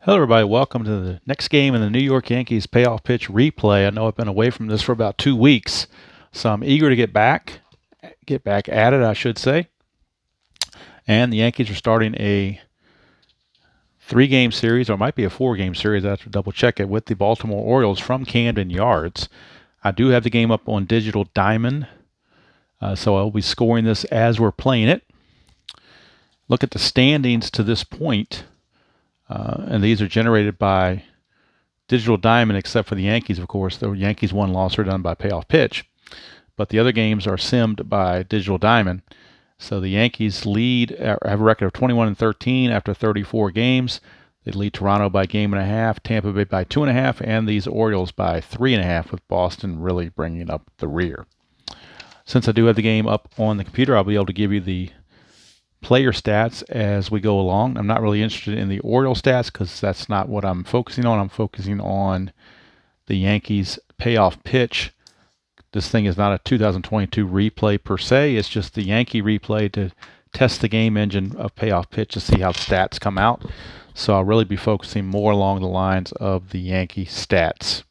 Hello, everybody. Welcome to the next game in the New York Yankees payoff pitch replay. I know I've been away from this for about 2 weeks, so I'm eager to get back at it, I should say. And the Yankees are starting a 3-game series, or it might be a 4-game series. I have to double check it, with the Baltimore Orioles from Camden Yards. I do have the game up on Digital Diamond, so I'll be scoring this as we're playing it. Look at the standings to this point. And these are generated by Digital Diamond, except for the Yankees, of course. The Yankees win-loss are done by payoff pitch. But the other games are simmed by Digital Diamond. So the Yankees have a record of 21-13 after 34 games. They lead Toronto by 1.5, Tampa Bay by 2.5, and these Orioles by 3.5, with Boston really bringing up the rear. Since I do have the game up on the computer, I'll be able to give you the player stats as we go along. I'm not really interested in the Oriole stats because that's not what I'm focusing on. I'm focusing on the Yankees payoff pitch. This thing is not a 2022 replay per se. It's just the Yankee replay to test the game engine of payoff pitch to see how the stats come out. So I'll really be focusing more along the lines of the Yankee stats.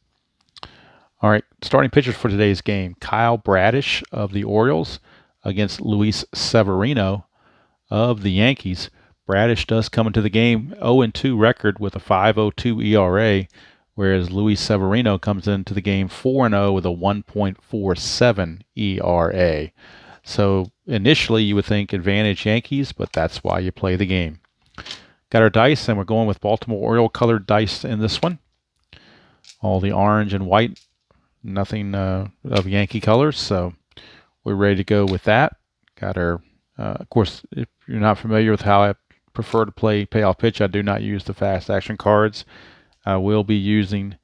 All right, starting pitchers for today's game: Kyle Bradish of the Orioles against Luis Severino of the Yankees. Bradish does come into the game 0-2 record with a 5.02 ERA, whereas Luis Severino comes into the game 4-0 with a 1.47 ERA. So initially you would think advantage Yankees, but that's why you play the game. Got our dice, and we're going with Baltimore Oriole colored dice in this one. All the orange and white, nothing of Yankee colors, so we're ready to go with that. Got our of course, if you're not familiar with how I prefer to play payoff pitch, I do not use the fast action cards. I will be using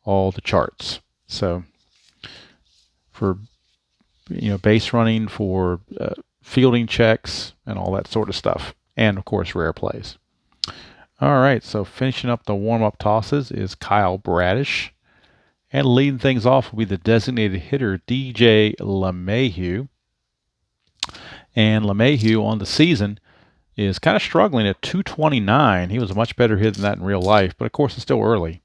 all the charts. So for base running, for fielding checks, and all that sort of stuff, and of course rare plays. All right, so finishing up the warm-up tosses is Kyle Bradish, and leading things off will be the designated hitter DJ LeMahieu. And LeMahieu on the season is kind of struggling at 229. He was a much better hitter than that in real life, but of course it's still early.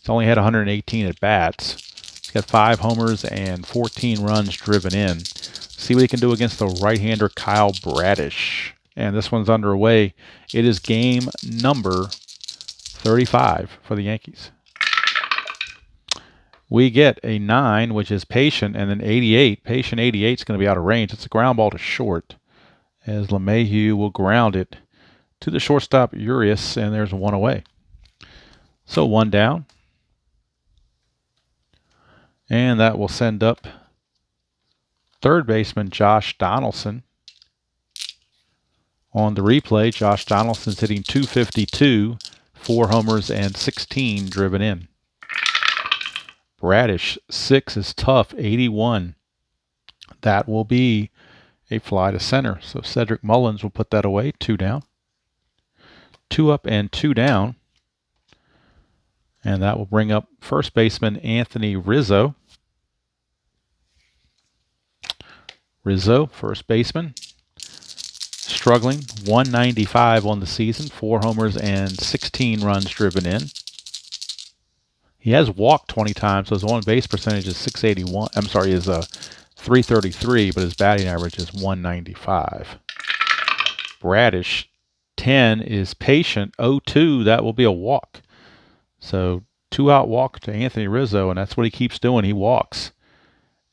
He's only had 118 at bats. He's got 5 homers and 14 runs driven in. See what he can do against the right-hander Kyle Bradish. And this one's underway. It is game number 35 for the Yankees. We get a 9, which is patient, and then 88. Patient 88 is going to be out of range. It's a ground ball to short, as LeMahieu will ground it to the shortstop Urias, and there's 1 away. So 1 down. And that will send up third baseman Josh Donaldson. On the replay, Josh Donaldson's hitting .252, 4 homers and 16 driven in. Bradish, 6 is tough, 81. That will be a fly to center. So Cedric Mullins will put that away, 2 down. 2 up and 2 down. And that will bring up first baseman Anthony Rizzo. Rizzo, first baseman, struggling, 195 on the season, 4 homers and 16 runs driven in. He has walked 20 times, so his on-base percentage is 681. I'm sorry, is 333, but his batting average is 195. Bradish, 10 is patient, 0-2. That will be a walk. So 2-out walk to Anthony Rizzo, and that's what he keeps doing. He walks.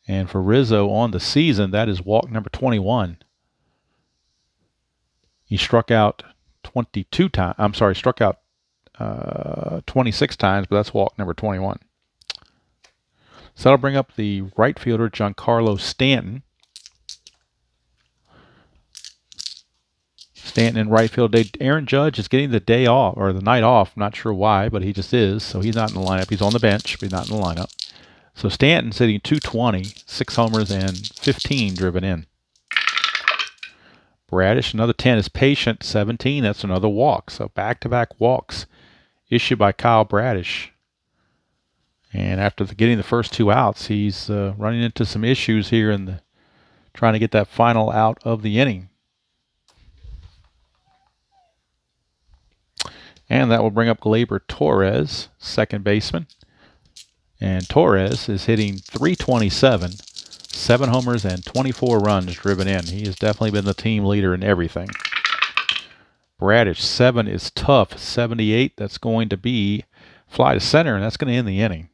And for Rizzo on the season, that is walk number 21. He struck out 22 times. I'm sorry, struck out 26 times, but that's walk number 21. So that'll bring up the right fielder, Giancarlo Stanton. Stanton in right field. Aaron Judge is getting the day off, or the night off. I'm not sure why, but he just is. So he's not in the lineup. He's on the bench, but he's not in the lineup. So Stanton's hitting .220, 6 homers and 15 driven in. Bradish, another 10 is patient, 17. That's another walk. So back-to-back walks issued by Kyle Bradish. And after getting the first 2 outs, he's running into some issues here in trying to get that final out of the inning. And that will bring up Gleyber Torres, second baseman. And Torres is hitting .327, 7 homers and 24 runs driven in. He has definitely been the team leader in everything. Bradish, 7 is tough, 78. That's going to be fly to center, and that's going to end the inning.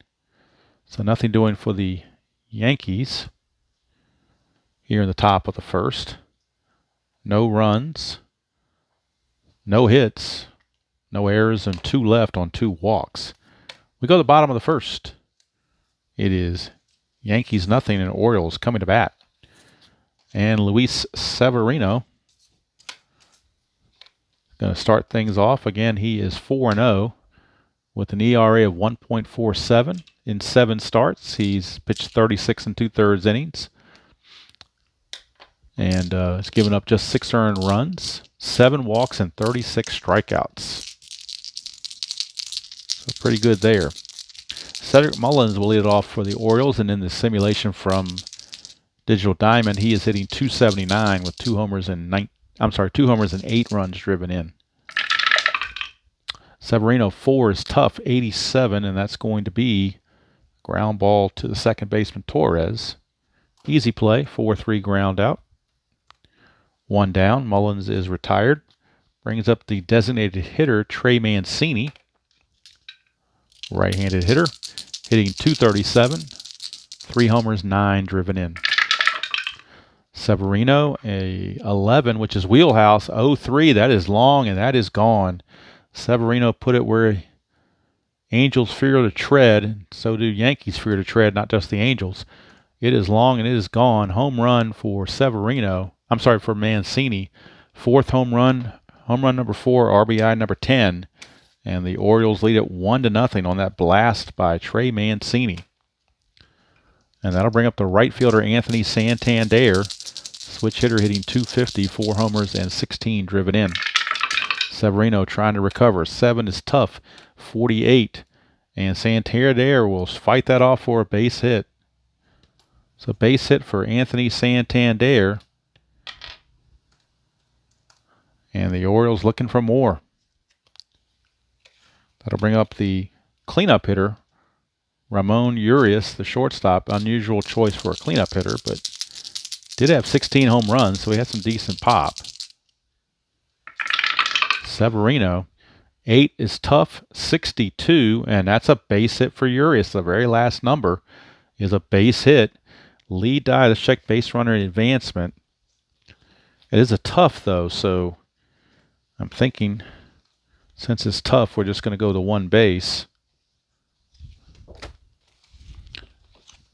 So nothing doing for the Yankees here in the top of the first. No runs, no hits, no errors, and 2 left on 2 walks. We go to the bottom of the first. It is Yankees nothing and Orioles coming to bat. And Luis Severino going to start things off. Again, he is 4-0 with an ERA of 1.47 in 7 starts. He's pitched 36 2/3 innings. And has given up just 6 earned runs, 7 walks, and 36 strikeouts. So pretty good there. Cedric Mullins will lead it off for the Orioles, and in the simulation from Digital Diamond, he is hitting .279 with 2 homers and 8 runs driven in. Severino, 4 is tough, 87, and that's going to be ground ball to the second baseman Torres. Easy play, 4-3 ground out. 1 down. Mullins is retired. Brings up the designated hitter, Trey Mancini. Right-handed hitter, hitting .237, 3 homers, 9 driven in. Severino, a 11, which is wheelhouse, 0-3. That is long, and that is gone. Severino put it where Angels fear to tread, and so do Yankees fear to tread, not just the Angels. It is long, and it is gone. Home run for Severino. For Mancini. 4th home run number 4, RBI number 10. And the Orioles lead it 1-0 on that blast by Trey Mancini. And that'll bring up the right fielder, Anthony Santander. Switch hitter hitting .250, 4 homers and 16 driven in. Severino trying to recover. 7 is tough, 48. And Santander will fight that off for a base hit. So base hit for Anthony Santander. And the Orioles looking for more. That'll bring up the cleanup hitter, Ramon Urias, the shortstop. Unusual choice for a cleanup hitter, but did have 16 home runs, so he had some decent pop. Severino, 8 is tough, 62, and that's a base hit for Urias. The very last number is a base hit. Lead die, the check base runner advancement. It is a tough, though, so I'm thinking, since it's tough, we're just going to go to 1 base.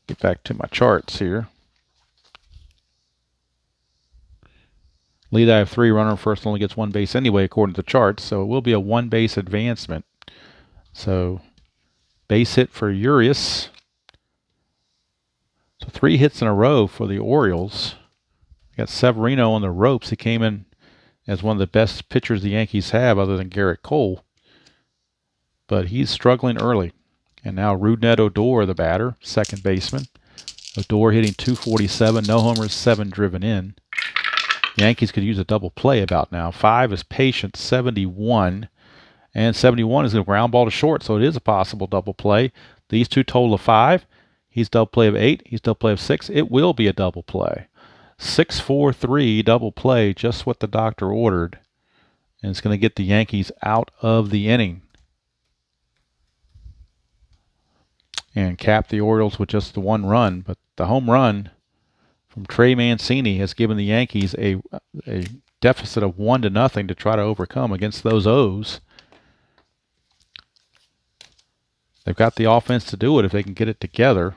Get back to my charts here. Lead I have 3, runner first only gets 1 base anyway, according to the charts, so it will be a 1 base advancement. So, base hit for Urias. So 3 hits in a row for the Orioles. Got Severino on the ropes. He came in as one of the best pitchers the Yankees have, other than Garrett Cole. But he's struggling early. And now Rougned Odor, the batter, second baseman. Odor hitting .247, no homers, 7 driven in. The Yankees could use a double play about now. 5 is patient, 71. And 71 is a ground ball to short, so it is a possible double play. These two total of 5. He's double play of 8. He's double play of 6. It will be a double play. 6-4-3 double play, just what the doctor ordered. And it's going to get the Yankees out of the inning. And cap the Orioles with just the 1 run. But the home run from Trey Mancini has given the Yankees a deficit of 1-0 to try to overcome against those O's. They've got the offense to do it if they can get it together.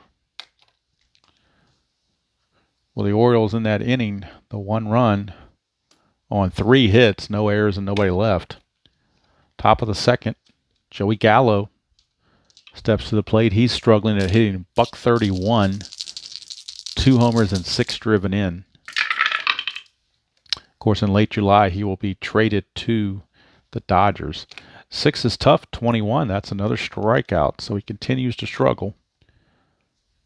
Well, the Orioles in that inning, the 1 run on 3 hits, no errors and nobody left. Top of the second, Joey Gallo steps to the plate. He's struggling at hitting .131, 2 homers and 6 driven in. Of course, in late July, he will be traded to the Dodgers. 6 is tough, 21. That's another strikeout, so he continues to struggle.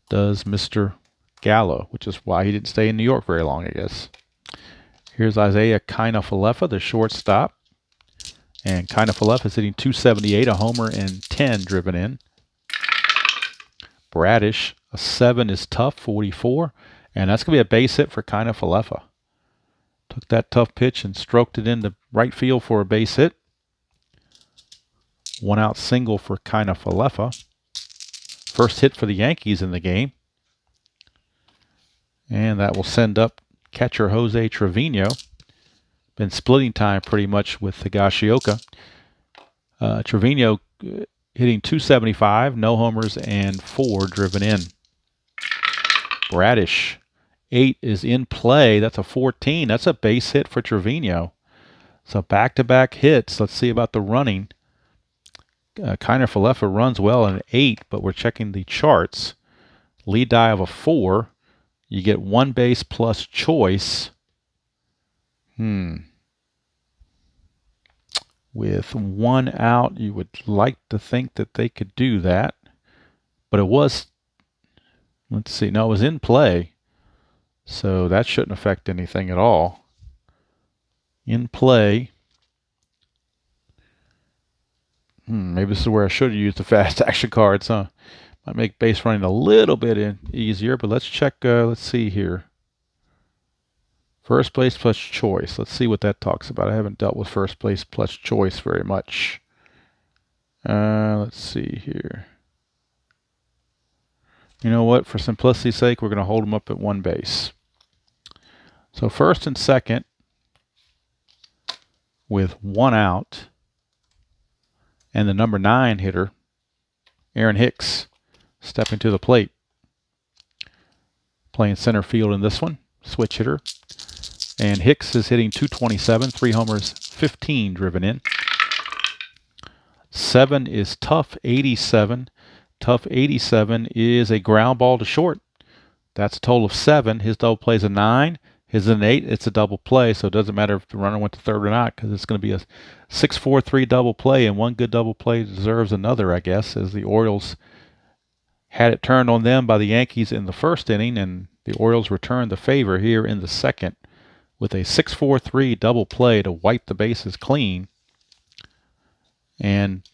Does Mr. Gallo, which is why he didn't stay in New York very long, I guess. Here's Isaiah Kiner-Falefa, the shortstop. And Kinda is hitting 278, a homer and 10 driven in. Bradish, a 7 is tough, 44. And that's going to be a base hit for Kinda. Took that tough pitch and stroked it into right field for a base hit. 1 out single for Kinda. First hit for the Yankees in the game. And that will send up catcher Jose Trevino. Been splitting time pretty much with Higashioka. Trevino hitting 275, no homers, and 4 driven in. Bradish, 8 is in play. That's a 14. That's a base hit for Trevino. So back-to-back hits. Let's see about the running. Kinda runs well in 8, but we're checking the charts. Lead die of a 4. You get 1 base plus choice. With 1 out, you would like to think that they could do that. But it was, let's see, no, it was in play. So that shouldn't affect anything at all. In play. Maybe this is where I should have used the fast action cards, huh? Might make base running a little bit easier, but let's check, let's see here. First place plus choice. Let's see what that talks about. I haven't dealt with first place plus choice very much. Let's see here. You know what? For simplicity's sake, we're going to hold them up at 1 base. So first and second with 1 out. And the number 9 hitter, Aaron Hicks, stepping to the plate. Playing center field in this one. Switch hitter. And Hicks is hitting 227, 3 homers, 15 driven in. 7 is tough, 87. Tough 87 is a ground ball to short. That's a total of 7. His double play is a 9. His is an 8. It's a double play, so it doesn't matter if the runner went to third or not, because it's going to be a 6-4-3 double play, and one good double play deserves another, I guess, as the Orioles had it turned on them by the Yankees in the first inning, and the Orioles returned the favor here in the second with a 6-4-3 double play to wipe the bases clean and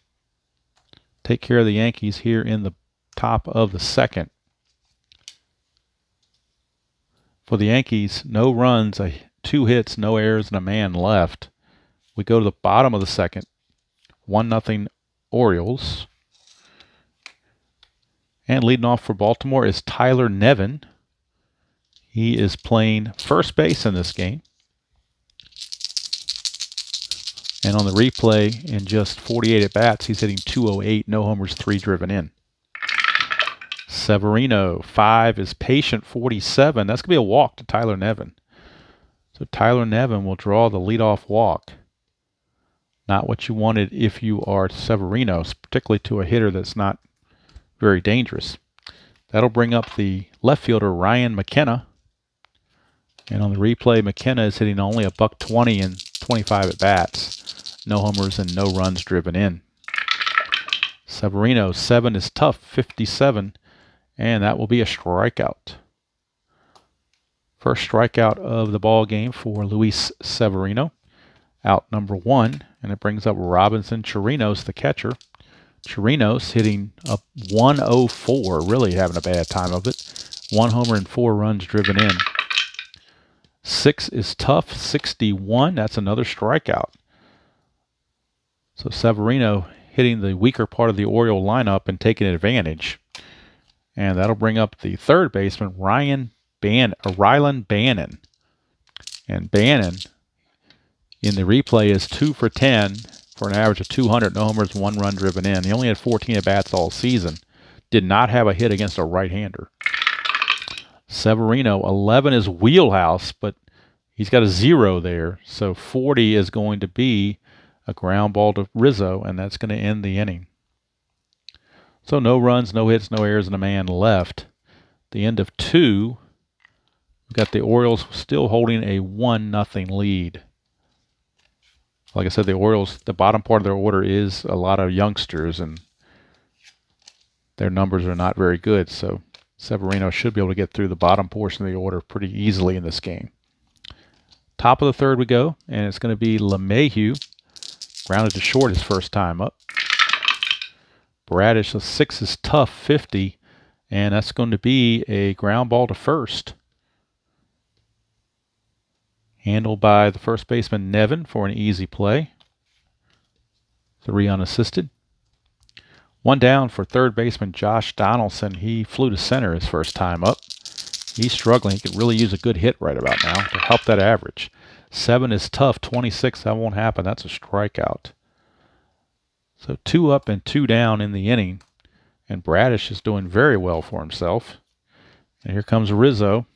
take care of the Yankees here in the top of the second. For the Yankees, no runs, 2 hits, no errors, and a man left. We go to the bottom of the second. 1-0 Orioles. And leading off for Baltimore is Tyler Nevin. He is playing first base in this game. And on the replay, in just 48 at-bats, he's hitting 208, no homers, 3 driven in. Severino, 5 is patient, 47. That's going to be a walk to Tyler Nevin. So Tyler Nevin will draw the leadoff walk. Not what you wanted if you are Severino, particularly to a hitter that's not very dangerous. That'll bring up the left fielder, Ryan McKenna. And on the replay, McKenna is hitting only a $120 in 25 at-bats. No homers and no runs driven in. Severino, 7 is tough, 57. And that will be a strikeout. First strikeout of the ball game for Luis Severino. Out number 1. And it brings up Robinson Chirinos, the catcher. Chirinos hitting a 104, really having a bad time of it. 1 homer and 4 runs driven in. 6 is tough, 61. That's another strikeout. So Severino hitting the weaker part of the Oriole lineup and taking advantage. And that'll bring up the third baseman, Rylan Bannon. And Bannon, in the replay, is 2 for 10 for an average of 200, no homers, 1 run driven in. He only had 14 at-bats all season. Did not have a hit against a right-hander. Severino, 11 is wheelhouse, but he's got a 0 there. So 40 is going to be a ground ball to Rizzo, and that's going to end the inning. So no runs, no hits, no errors, and a man left. The end of 2, we've got the Orioles still holding a 1-0 lead. Like I said, the Orioles, the bottom part of their order is a lot of youngsters, and their numbers are not very good. So Severino should be able to get through the bottom portion of the order pretty easily in this game. Top of the third we go, and it's going to be LeMahieu Grounded to short his first time up. Bradish, a 6 is tough, 50. And that's going to be a ground ball to first. Handled by the first baseman, Nevin, for an easy play. 3 unassisted. 1 down for third baseman Josh Donaldson. He flew to center his first time up. He's struggling. He could really use a good hit right about now to help that average. 7 is tough. 26, that won't happen. That's a strikeout. So 2 up and 2 down in the inning. And Bradish is doing very well for himself. And here comes Rizzo.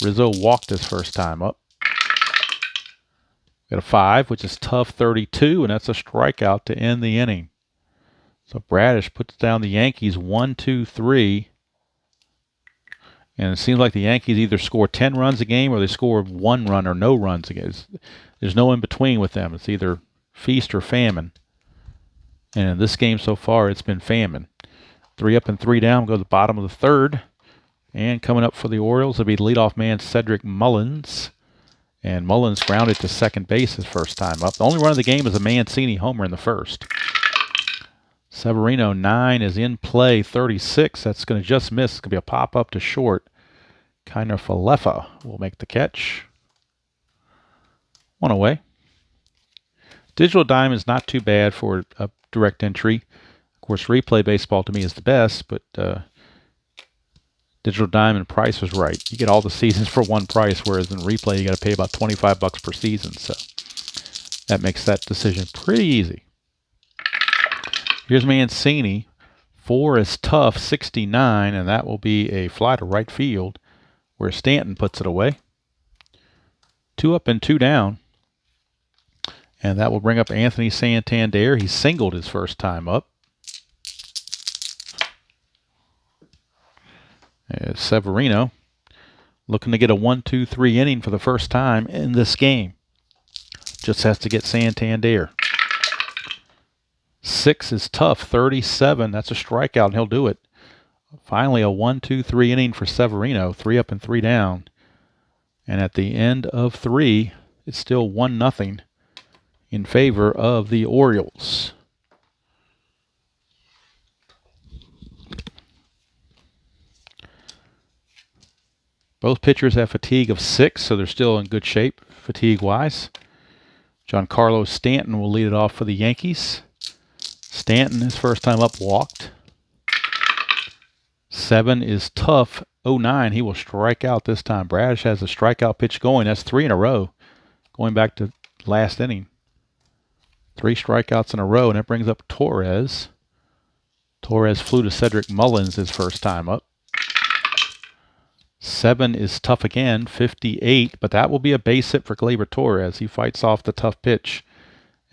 Rizzo walked his first time up. Got a 5, which is tough, 32, and that's a strikeout to end the inning. So Bradish puts down the Yankees 1-2-3. And it seems like the Yankees either score 10 runs a game or they score 1 run or no runs a game. There's no in between with them. It's either feast or famine. And in this game so far, it's been famine. 3 up and 3 down. Go to the bottom of the third. And coming up for the Orioles will be leadoff man Cedric Mullins. And Mullins grounded to second base his first time up. The only run of the game is a Mancini homer in the first. Severino, 9 is in play, 36. That's going to just miss. It's going to be a pop-up to short. Kiner Falefa will make the catch. 1 away. Digital Diamond's not too bad for a direct entry. Of course, replay baseball to me is the best, but Digital Diamond price was right. You get all the seasons for one price, whereas in replay you got to pay about $25 per season. So that makes that decision pretty easy. Here's Mancini. 4 is tough, 69, and that will be a fly to right field where Stanton puts it away. 2 up and 2 down. And that will bring up Anthony Santander. He singled his first time up. Severino looking to get a 1-2-3 inning for the first time in this game. Just has to get Santander. 6 is tough, 37. That's a strikeout, and he'll do it. Finally, a 1-2-3 inning for Severino. 3 up and 3 down. And at the end of 3, it's still 1-0 in favor of the Orioles. Both pitchers have fatigue of 6, so they're still in good shape fatigue-wise. Giancarlo Stanton will lead it off for the Yankees. Stanton, his first time up, walked. 7 is tough. 0-9, he will strike out this time. Bradish has a strikeout pitch going. That's 3 in a row, going back to last inning. 3 strikeouts in a row, and that brings up Torres. Torres flew to Cedric Mullins his first time up. 7 is tough again, 58, but that will be a base hit for Gleyber Torres. He fights off the tough pitch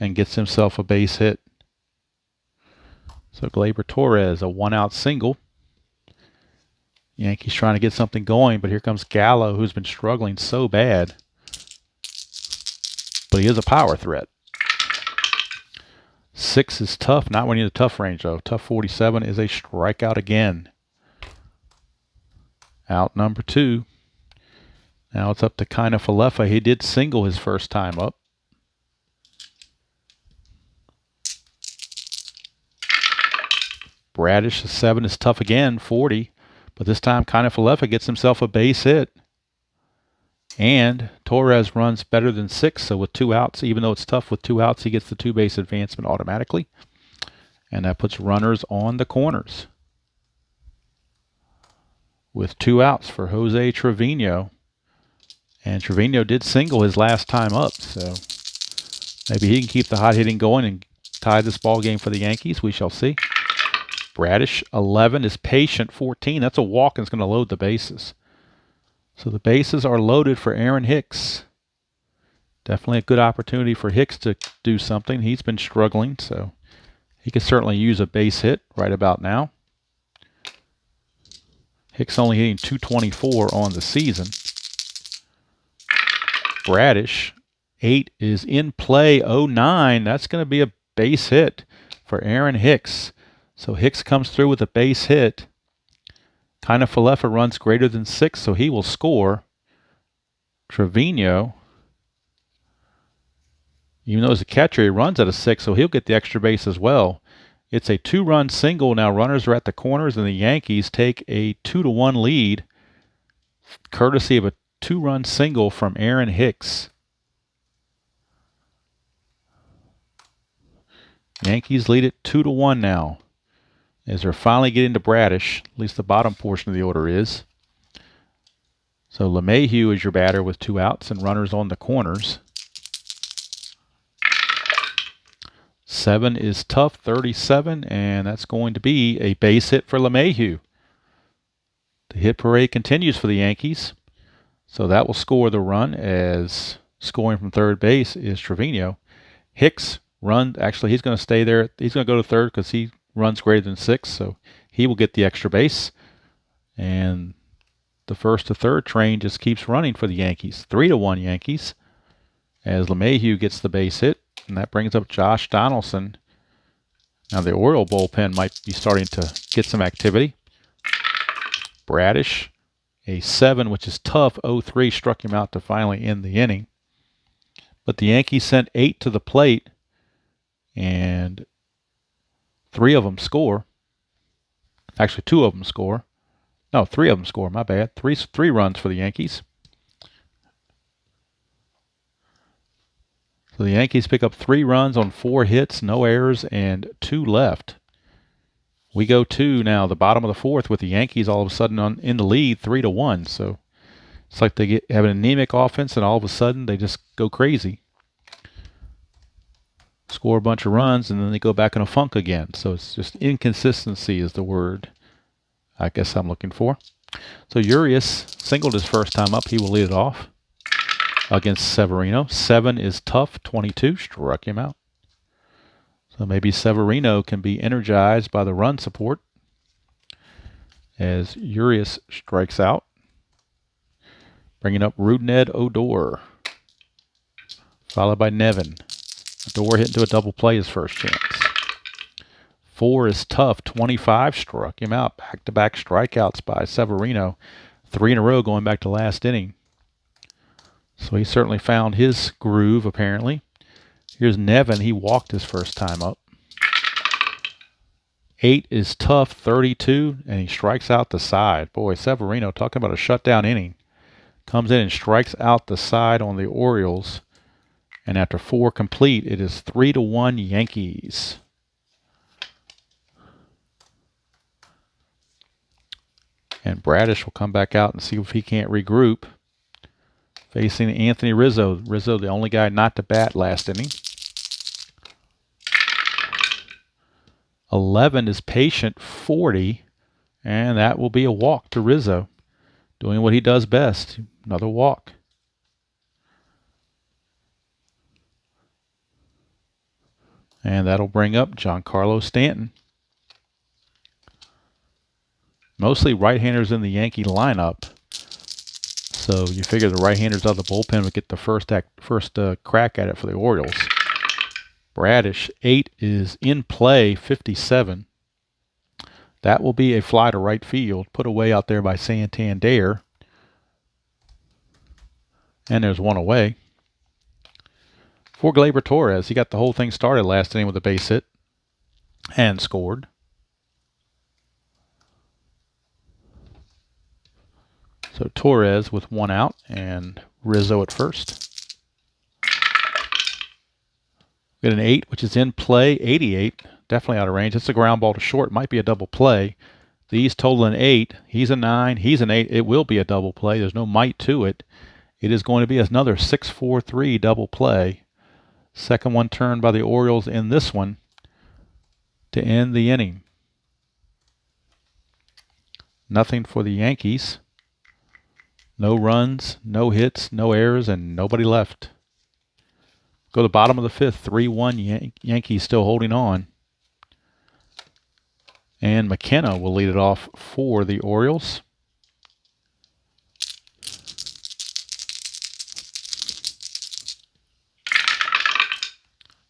and gets himself a base hit. So Gleyber Torres, a 1-out single. Yankees trying to get something going, but here comes Gallo, who's been struggling so bad. But he is a power threat. 6 is tough, not when you're in the tough range though. Tough 47 is a strikeout again. Out number 2. Now it's up to Kiner Falefa. He did single his first time up. Bradish, the 7 is tough again, 40. But this time Kiner Falefa gets himself a base hit. And Torres runs better than 6, so with 2 outs, even though it's tough with 2 outs, he gets the 2-base advancement automatically. And that puts runners on the corners. With 2 outs for Jose Trevino. And Trevino did single his last time up, so maybe he can keep the hot hitting going and tie this ball game for the Yankees. We shall see. Bradish, 11 is patient, 14. That's a walk, and it's going to load the bases. So the bases are loaded for Aaron Hicks. Definitely a good opportunity for Hicks to do something. He's been struggling, so he could certainly use a base hit right about now. Hicks only hitting .224 on the season. Bradish, 8 is in play, 0-9. That's going to be a base hit for Aaron Hicks. So Hicks comes through with a base hit. Kiner Falefa runs greater than 6, so he will score. Trevino Even though he's a catcher, he runs at a 6, so he'll get the extra base as well. It's a 2-run single. Now runners are at the corners, and the Yankees take a 2-1 lead, courtesy of a 2-run single from Aaron Hicks. Yankees lead it 2-1 now, as they're finally getting to Bradish. At least the bottom portion of the order is. So LeMahieu is your batter with 2 outs and runners on the corners. 7 is tough, 37, and that's going to be a base hit for LeMahieu. The hit parade continues for the Yankees, so that will score the run, as scoring from third base is Severino. Hicks actually he's going to stay there. He's going to go to third because he runs greater than 6, so he will get the extra base. And the first to third train just keeps running for the Yankees. 3-1 Yankees, as LeMahieu gets the base hit, and that brings up Josh Donaldson. Now the Oriole bullpen might be starting to get some activity. Bradish, a 7, which is tough. 0-3 struck him out to finally end the inning. But the Yankees sent 8 to the plate, and 3 of them score. Actually, 2 of them score. No, 3 of them score. My bad. Three runs for the Yankees. So the Yankees pick up 3 runs on 4 hits, no errors, and 2 left. We go to now the bottom of the 4th with the Yankees all of a sudden in the lead, 3-1. So it's like they have an anemic offense, and all of a sudden they just go crazy. Score a bunch of runs, and then they go back in a funk again. So it's just inconsistency is the word I guess I'm looking for. So Urias singled his first time up. He will lead it off against Severino. 7 is tough. 22 struck him out. So maybe Severino can be energized by the run support as Urias strikes out. Bringing up Rougned Odor, followed by Nevin. Odor hit into a double play his first chance. 4 is tough. 25 struck him out. Back-to-back strikeouts by Severino. 3 in a row going back to last inning. So he certainly found his groove, apparently. Here's Nevin. He walked his first time up. 8 is tough. 32, and he strikes out the side. Boy, Severino, talking about a shutdown inning. Comes in and strikes out the side on the Orioles. And after 4 complete, it is 3-1 Yankees. And Bradish will come back out and see if he can't regroup. Facing Anthony Rizzo. Rizzo, the only guy not to bat last inning. 11 is patient. 40. And that will be a walk to Rizzo. Doing what he does best. Another walk. And that'll bring up Giancarlo Stanton. Mostly right-handers in the Yankee lineup. So you figure the right-handers out of the bullpen would get the first crack at it for the Orioles. Bradish, 8 is in play, 57. That will be a fly to right field, put away out there by Santander. And there's 1 away. For Gleyber Torres, he got the whole thing started last inning with a base hit and scored. So Torres with 1 out and Rizzo at first. We got an 8, which is in play, 88. Definitely out of range. It's a ground ball to short. Might be a double play. These total an 8. He's a 9. He's an 8. It will be a double play. There's no might to it. It is going to be another 6-4-3 double play. Second one turned by the Orioles in this one to end the inning. Nothing for the Yankees. No runs, no hits, no errors, and nobody left. Go to the bottom of the 5th. 3-1 Yankees still holding on. And McKenna will lead it off for the Orioles.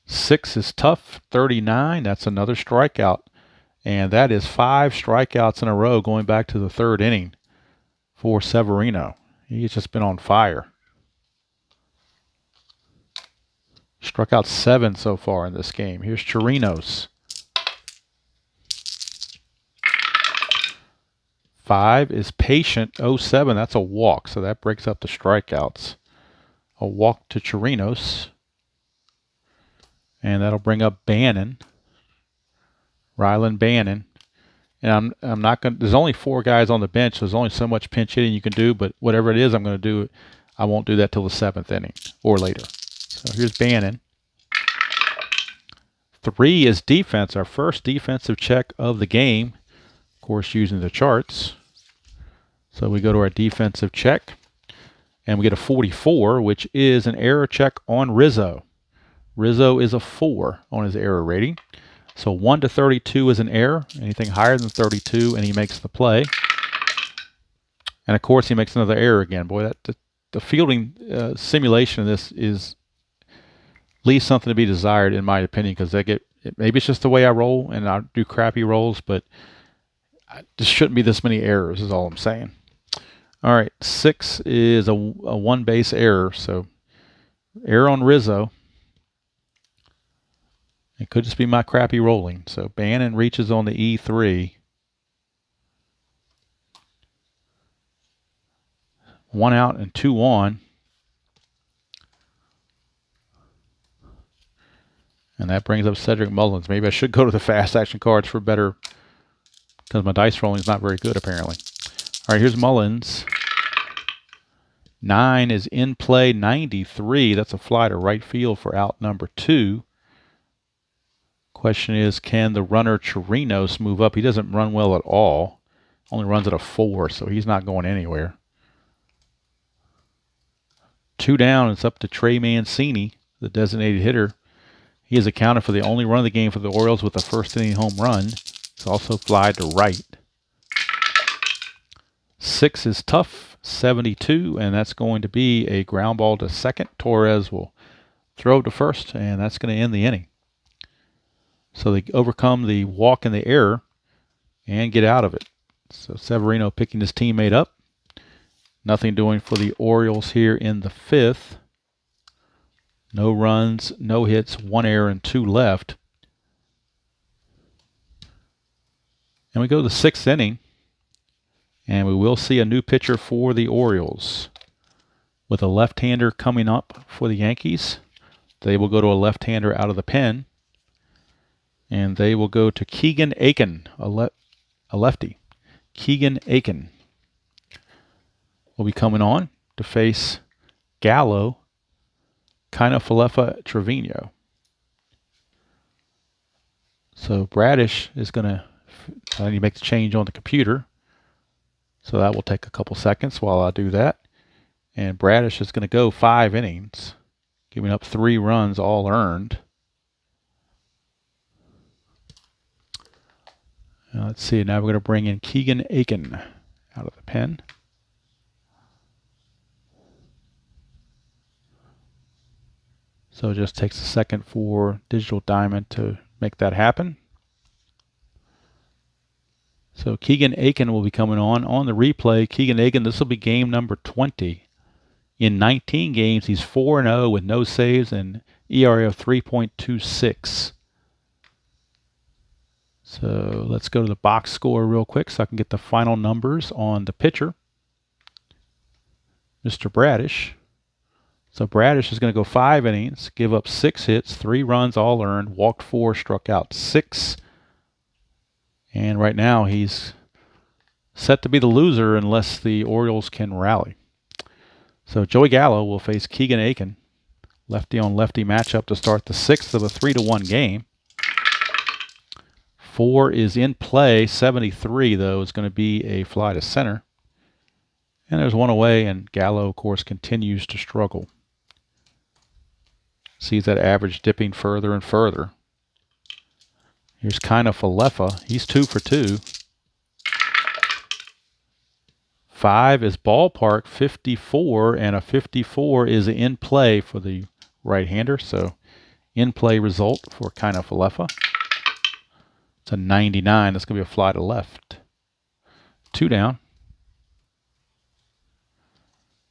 Six is tough. 39. That's another strikeout. And that is 5 strikeouts in a row going back to the 3rd inning for Severino. He's just been on fire. Struck out 7 so far in this game. Here's Chirinos. 5 is Patient 07. That's a walk, so that breaks up the strikeouts. A walk to Chirinos. And that'll bring up Bannon. Rylan Bannon. And I'm not going to, there's only 4 guys on the bench, so there's only so much pinch hitting you can do, but whatever it is I'm going to do, I won't do that till the 7th inning or later. So here's Bannon. 3 is defense, our first defensive check of the game. Of course, using the charts. So we go to our defensive check, and we get a 44, which is an error check on Rizzo. Rizzo is a 4 on his error rating. So 1 to 32 is an error. Anything higher than 32, and he makes the play. And of course, he makes another error again. Boy, the fielding simulation of this leaves something to be desired, in my opinion, because maybe it's just the way I roll, and I do crappy rolls, but there shouldn't be this many errors, is all I'm saying. All right, 6 is a 1 base error, so error on Rizzo. It could just be my crappy rolling. So Bannon reaches on the E3. 1 out and 2 on. And that brings up Cedric Mullins. Maybe I should go to the fast action cards for better, because my dice rolling is not very good apparently. All right, here's Mullins. 9 is in play, 93. That's a fly to right field for out number 2. Question is, can the runner Chirinos move up? He doesn't run well at all. Only runs at a 4, so he's not going anywhere. 2 down, it's up to Trey Mancini, the designated hitter. He has accounted for the only run of the game for the Orioles with a first inning home run. It's also fly to right. 6 is tough, 72, and that's going to be a ground ball to second. Torres will throw to first, and that's going to end the inning. So they overcome the walk and the error and get out of it. So Severino picking his teammate up. Nothing doing for the Orioles here in the 5th. No runs, no hits, 1 error, and 2 left. And we go to the 6th inning, and we will see a new pitcher for the Orioles. With a left-hander coming up for the Yankees, they will go to a left-hander out of the pen. And they will go to Keegan Aiken, a lefty. Keegan Aiken will be coming on to face Gallo, Falefa Trevino. So Bradish is going to, I need to make the change on the computer. So that will take a couple seconds while I do that. And Bradish is going to go 5 innings, giving up 3 runs, all earned. Let's see, now we're going to bring in Keegan Aiken out of the pen. So it just takes a second for Digital Diamond to make that happen. So Keegan Aiken will be coming on the replay. Keegan Aiken, this will be game number 20. In 19 games, he's 4-0 with no saves and ERA of 3.26. So let's go to the box score real quick so I can get the final numbers on the pitcher, Mr. Bradish. So Bradish is going to go 5 innings, give up 6 hits, 3 runs, all earned, walked 4, struck out 6. And right now he's set to be the loser unless the Orioles can rally. So Joey Gallo will face Keegan Aiken, lefty on lefty matchup to start the 6th of a 3-1 game. 4 is in play. 73, though, is going to be a fly to center. And there's 1 away, and Gallo, of course, continues to struggle. Sees that average dipping further and further. Here's Falefa. He's 2 for 2. 5 is ballpark, 54, and a 54 is in play for the right-hander. So in play result for Falefa. It's a 99. That's going to be a fly to left. 2 down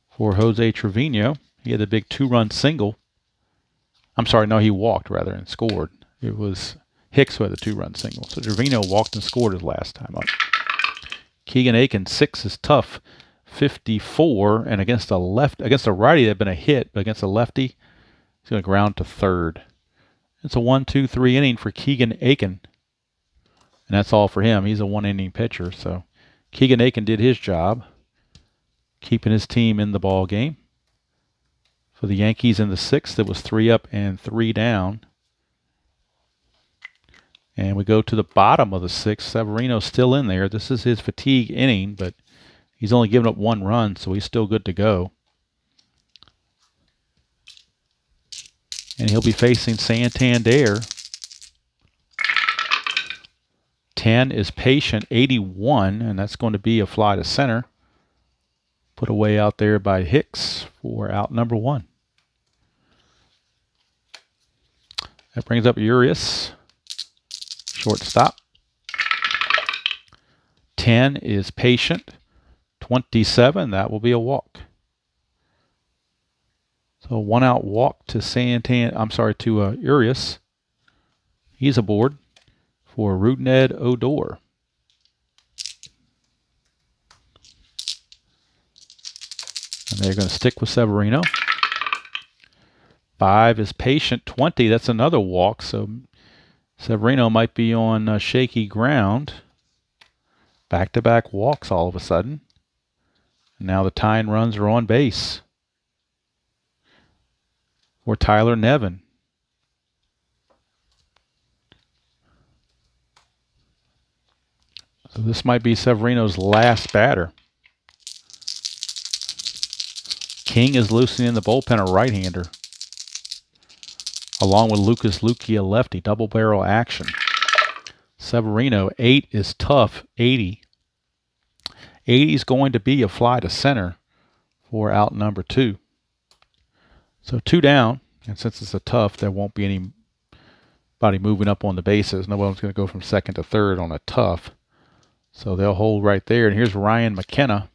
for Jose Trevino. He had a big 2-run single I'm sorry, no, he walked rather and scored. It was Hicks who had the 2-run single. So Severino walked and scored his last time up. Keegan Aiken, 6 is tough. 54, and against a righty that had been a hit, but against a lefty, he's going to ground to third. It's a 1-2-3 inning for Keegan Aiken. And that's all for him. He's a 1-inning pitcher. So Keegan Aiken did his job, keeping his team in the ball game. For the Yankees in the 6th, it was 3 up and 3 down. And we go to the bottom of the 6th. Severino's still in there. This is his fatigue inning, but he's only given up 1 run, so he's still good to go. And he'll be facing Santander. 10 is patient, 81, and that's going to be a fly to center. Put away out there by Hicks for out number 1. That brings up Urias, shortstop. 10 is patient, 27, that will be a walk. So 1 out walk to Urias. He's aboard for Rougned Odor. And they're going to stick with Severino. 5 is patient, 20, that's another walk, so Severino might be on shaky ground. Back-to-back walks all of a sudden. And now the tying runs are on base for Tyler Nevin. So this might be Severino's last batter. King is loosening in the bullpen, a right-hander, along with Lucas Luque, a lefty, double barrel action. Severino, 8 is tough, 80. 80 is going to be a fly to center for out number 2. So 2 down, and since it's a tough, there won't be anybody moving up on the bases. No one's going to go from second to third on a tough. So they'll hold right there. And here's Ryan McKenna.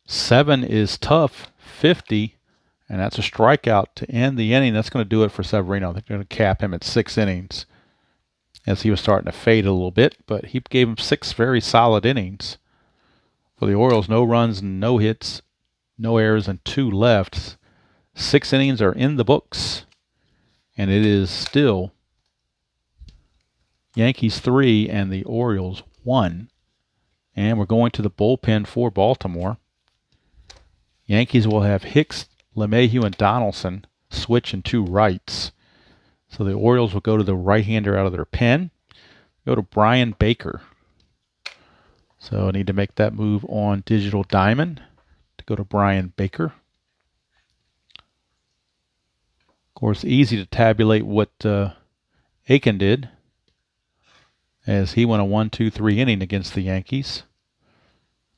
Seven is tough, 50, and that's a strikeout to end the inning. That's going to do it for Severino. They're going to cap him at 6 innings as he was starting to fade a little bit, but he gave him 6 very solid innings. For the Orioles, no runs, no hits, no errors, and 2 left. 6 innings are in the books, and it is still Yankees 3 and the Orioles 1. And we're going to the bullpen for Baltimore. Yankees will have Hicks, LeMahieu, and Donaldson switch in 2 rights. So the Orioles will go to the right-hander out of their pen. Go to Brian Baker. So I need to make that move on Digital Diamond to go to Brian Baker. Of course, easy to tabulate what Aiken did, as he went a 1-2-3 inning against the Yankees.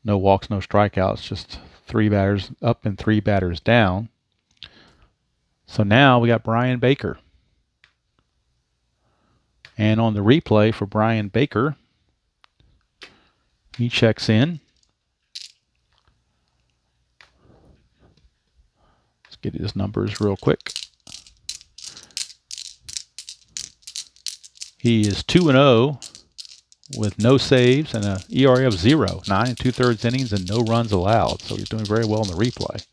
No walks, no strikeouts, just 3 batters up and 3 batters down. So now we got Brian Baker. And on the replay for Brian Baker, he checks in. Let's get his numbers real quick. He is 2-0 with no saves and an ERA of 0, 9 2/3 innings, and no runs allowed. So he's doing very well in the replay.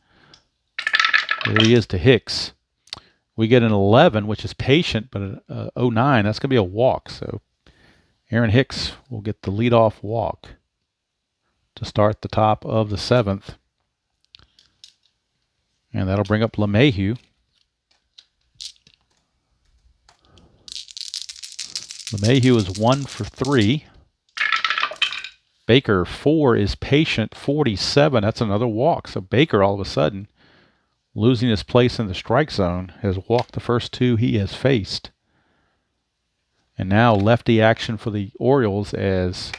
There he is to Hicks. We get an 11, which is patient, but an 09, that's going to be a walk. So Aaron Hicks will get the leadoff walk to start the top of the 7th. And that'll bring up LeMahieu. LeMahieu is 1 for 3. Baker, 4 is patient, 47. That's another walk. So Baker, all of a sudden, losing his place in the strike zone, has walked the first 2 he has faced. And now lefty action for the Orioles, as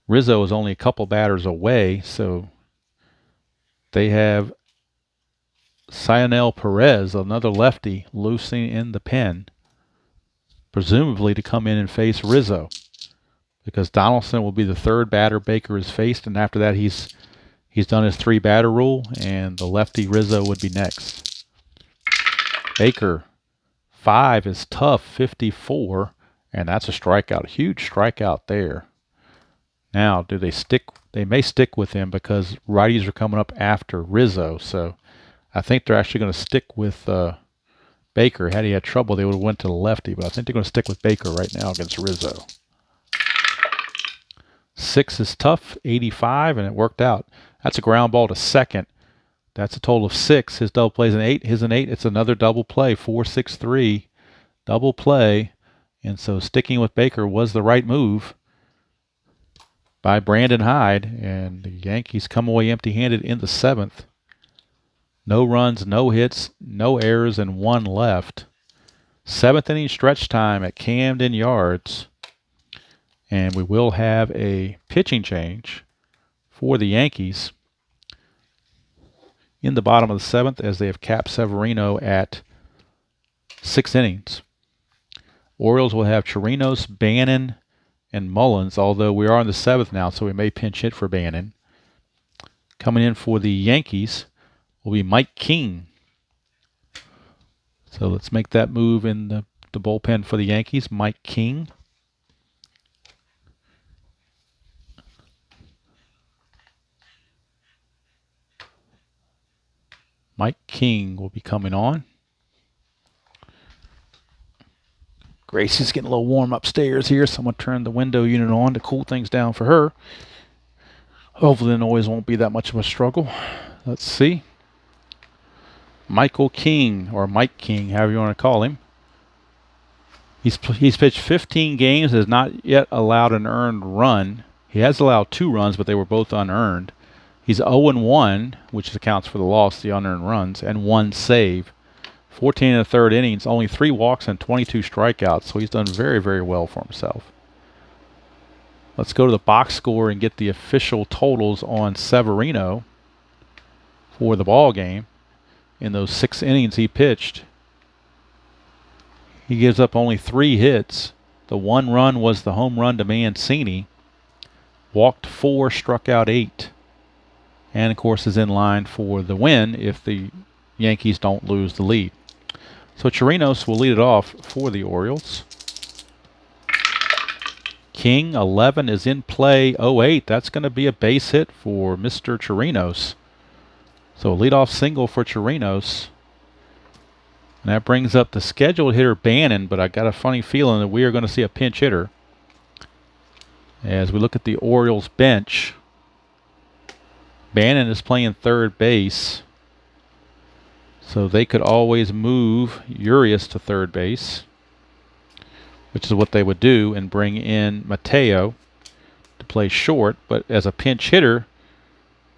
Rizzo is only a couple batters away. So they have Sionel Perez, another lefty, loosing in the pen, presumably to come in and face Rizzo, because Donaldson will be the 3rd batter Baker has faced, and after that he's He's done his 3-batter rule, and the lefty Rizzo would be next. Baker, 5 is tough, 54, and that's a strikeout. A huge strikeout there. Now, do they stick? They may stick with him because righties are coming up after Rizzo, so I think they're actually going to stick with Baker. Had he had trouble, they would have went to the lefty, but I think they're going to stick with Baker right now against Rizzo. 6 is tough, 85, and it worked out. That's a ground ball to second. That's a total of 6. His double play is an 8. His an 8. It's another double play, 4-6-3, double play. And so sticking with Baker was the right move by Brandon Hyde, and the Yankees come away empty-handed in the 7th. No runs, no hits, no errors, and 1 left. 7th inning stretch time at Camden Yards. And we will have a pitching change for the Yankees in the bottom of the 7th as they have capped Severino at 6 innings. Orioles will have Chirinos, Bannon, and Mullins, although we are in the 7th now, so we may pinch hit for Bannon. Coming in for the Yankees will be Mike King. So let's make that move in the bullpen for the Yankees. Mike King. Mike King will be coming on. Gracie's getting a little warm upstairs here. Someone turned the window unit on to cool things down for her. Hopefully the noise won't be that much of a struggle. Let's see. Michael King, or Mike King, however you want to call him. He's pitched 15 games, has not yet allowed an earned run. He has allowed 2 runs, but they were both unearned. He's 0-1, which accounts for the loss, the unearned runs, and 1 save. 14 1/3 innings, only 3 walks and 22 strikeouts, so he's done very, very well for himself. Let's go to the box score and get the official totals on Severino for the ball game. In those 6 innings he pitched, he gives up only 3 hits. The 1 run was the home run to Mancini. Walked 4, struck out 8. And, of course, is in line for the win if the Yankees don't lose the lead. So Chirinos will lead it off for the Orioles. King, 11, is in play, 0-8. That's going to be a base hit for Mr. Chirinos. So a leadoff single for Chirinos. And that brings up the scheduled hitter Bannon, but I got a funny feeling that we are going to see a pinch hitter. As we look at the Orioles bench, Bannon is playing third base, so they could always move Urias to third base, which is what they would do, and bring in Mateo to play short. But as a pinch hitter,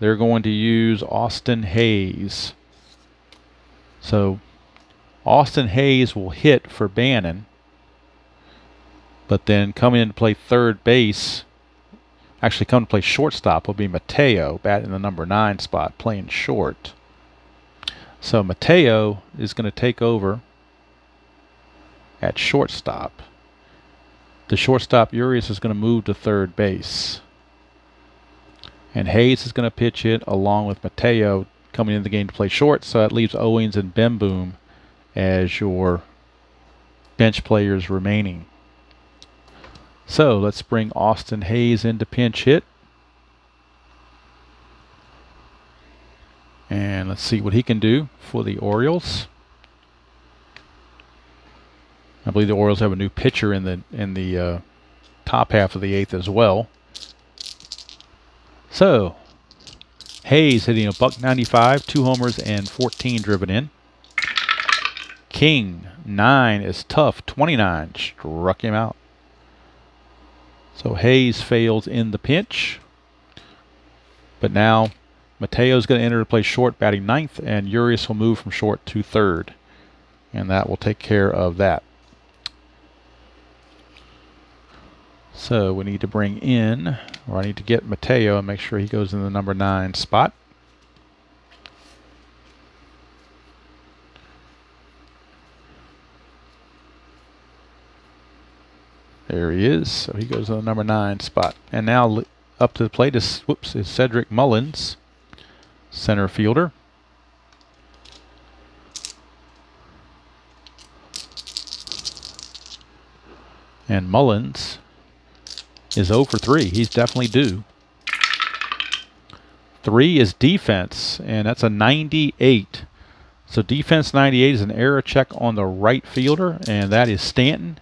they're going to use Austin Hayes. So Austin Hayes will hit for Bannon, but then coming in to play third base, actually coming to play shortstop, will be Mateo, batting the number 9 spot, playing short. So Mateo is going to take over at shortstop. The shortstop, Urias, is going to move to third base. And Hayes is going to pitch it along with Mateo coming into the game to play short. So that leaves Owings and Bemboom as your bench players remaining. So let's bring Austin Hayes in to pinch hit. And let's see what he can do for the Orioles. I believe the Orioles have a new pitcher in the top half of the 8th as well. So Hayes hitting a .195, 2 homers and 14 driven in. King, 9 is tough, 29, struck him out. So Hayes fails in the pinch. But now Mateo's going to enter to play short, batting 9th, and Urias will move from short to third. And that will take care of that. So we need to bring in, or I need to get Mateo and make sure he goes in the number 9 spot. There he is. So he goes in the number 9 spot. And now up to the plate is Cedric Mullins. center fielder. And Mullins is 0 for 3. He's definitely due. 3 is defense, and that's a 98. So defense 98 is an error check on the right fielder, and that is Stanton.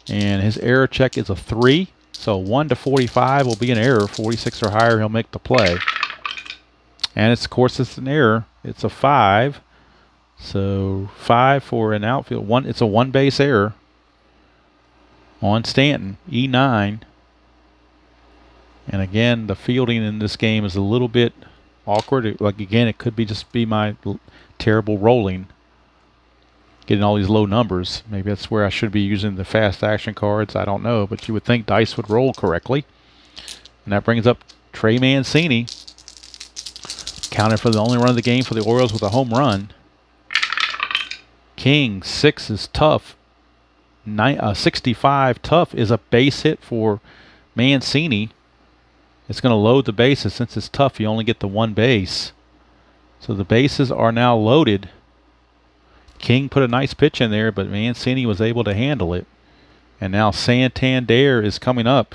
And his error check is a 3. So 1 to 45 will be an error. 46 or higher, he'll make the play. And it's, of course, it's an error. It's a 5. So 5 for an outfield. It's a 1 base error on Stanton, E9. And again, the fielding in this game is a little bit awkward. Like, again, it could be just be my terrible rolling, getting all these low numbers. Maybe that's where I should be using the fast action cards. I don't know, but you would think dice would roll correctly. And that brings up Trey Mancini, counted for the only run of the game for the Orioles with a home run. King, 6 is tough. 65 tough is a base hit for Mancini. It's going to load the bases. Since it's tough, you only get the 1 base. So the bases are now loaded. King put a nice pitch in there, but Mancini was able to handle it. And now Santander is coming up.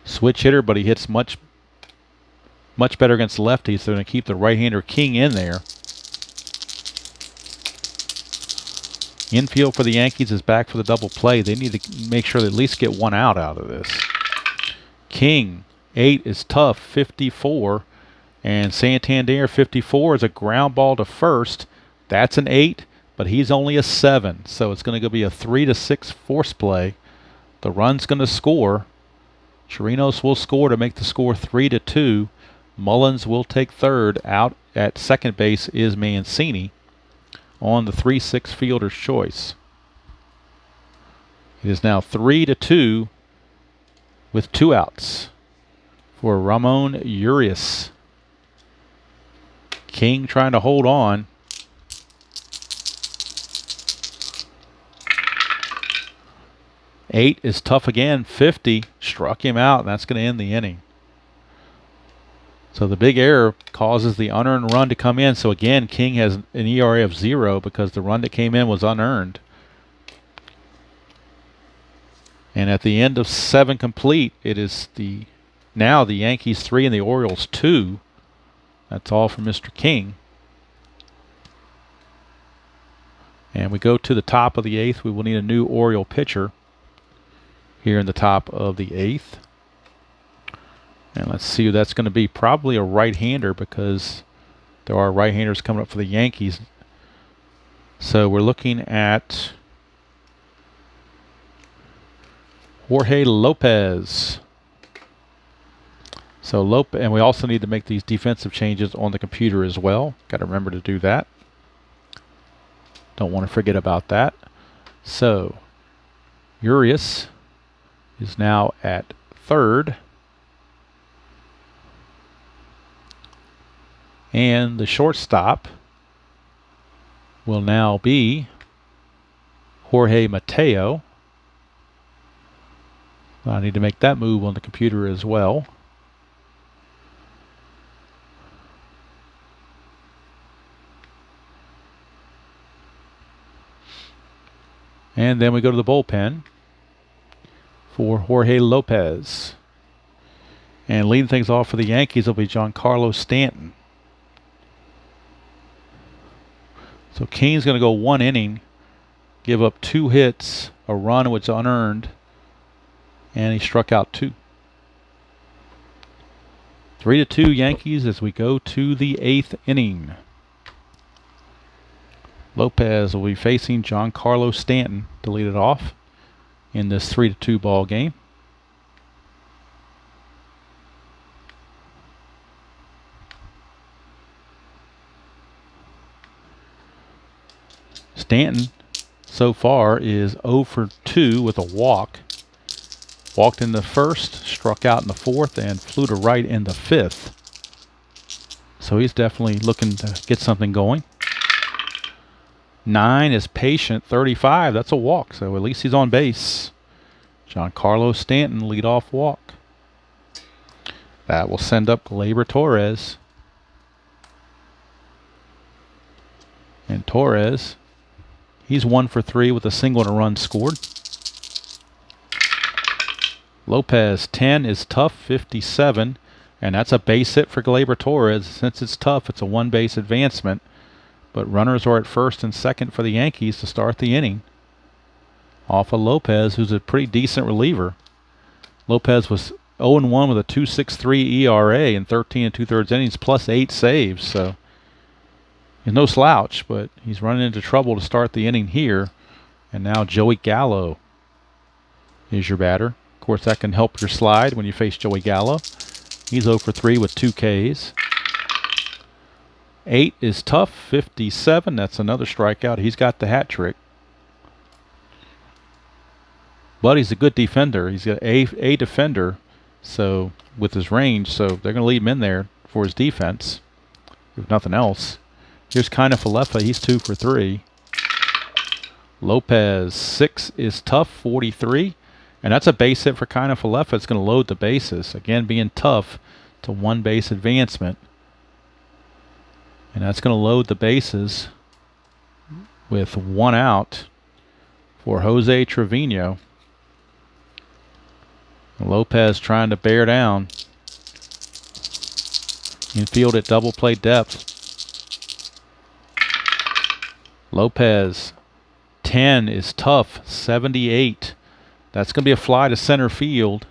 Switch hitter, but he hits much better against lefties. So they're going to keep the right-hander King in there. Infield for the Yankees is back for the double play. They need to make sure they at least get 1 out of this. King, 8 is tough, 54. And Santander, 54, is a ground ball to first. That's an 8, but he's only a 7. So it's going to be a 3 to 6 force play. The run's going to score. Chirinos will score to make the score 3 to 2. Mullins will take third. Out at second base is Mancini on the 3-6 fielder's choice. It is now 3 to 2 with 2 outs for Ramon Urias. King trying to hold on. Eight is tough again. 50 struck him out, and that's going to end the inning. So the big error causes the unearned run to come in. So again, King has an ERA of 0 because the run that came in was unearned. And at the end of 7 complete, it is now the Yankees 3 and the Orioles 2. That's all for Mr. King. And we go to the top of the 8th. We will need a new Oriole pitcher here in the top of the 8th. And let's see who that's going to be. Probably a right-hander because there are right-handers coming up for the Yankees. So we're looking at Jorge Lopez. So and we also need to make these defensive changes on the computer as well. Got to remember to do that. Don't want to forget about that. So Urias is now at third. And the shortstop will now be Jorge Mateo. I need to make that move on the computer as well. And then we go to the bullpen for Jorge Lopez. And leading things off for the Yankees will be Giancarlo Stanton. So King's going to go 1 inning, give up 2 hits, a run which is unearned, and he struck out 2. 3 to 2 Yankees as we go to the 8th inning. Lopez will be facing Giancarlo Stanton to lead it off in this 3 to 2 ball game. Stanton so far is 0 for 2 with a walk. Walked in the first, struck out in the 4th, and flew to right in the 5th. So he's definitely looking to get something going. 9 is patient. 35, that's a walk, so at least he's on base. Giancarlo Stanton, leadoff walk. That will send up Gleyber Torres And Torres, he's 1 for 3 with a single and a run scored. Lopez, 10 is tough, 57. And that's a base hit for Gleyber Torres. Since it's tough, it's a 1-base advancement. But runners are at first and second for the Yankees to start the inning. Off of Lopez, who's a pretty decent reliever. Lopez was 0-1 with a 2.63 ERA in 13 2/3 innings, plus 8 saves. So he's no slouch, but he's running into trouble to start the inning here. And now Joey Gallo is your batter. Of course, that can help your slide when you face Joey Gallo. He's 0 for 3 with 2 Ks. 8 is tough, 57. That's another strikeout. He's got the hat trick. But he's a good defender. He's got a defender, so with his range, so they're going to leave him in there for his defense, if nothing else. Here's Kiner-Falefa. He's 2 for 3. Lopez, 6 is tough, 43. And that's a base hit for Kiner-Falefa. It's going to load the bases. Again, being tough, it's a 1-base advancement. And that's going to load the bases with 1 out for Jose Trevino. Lopez trying to bear down. Infield at double play depth. Lopez, 10 is tough, 78. That's going to be a fly to center field.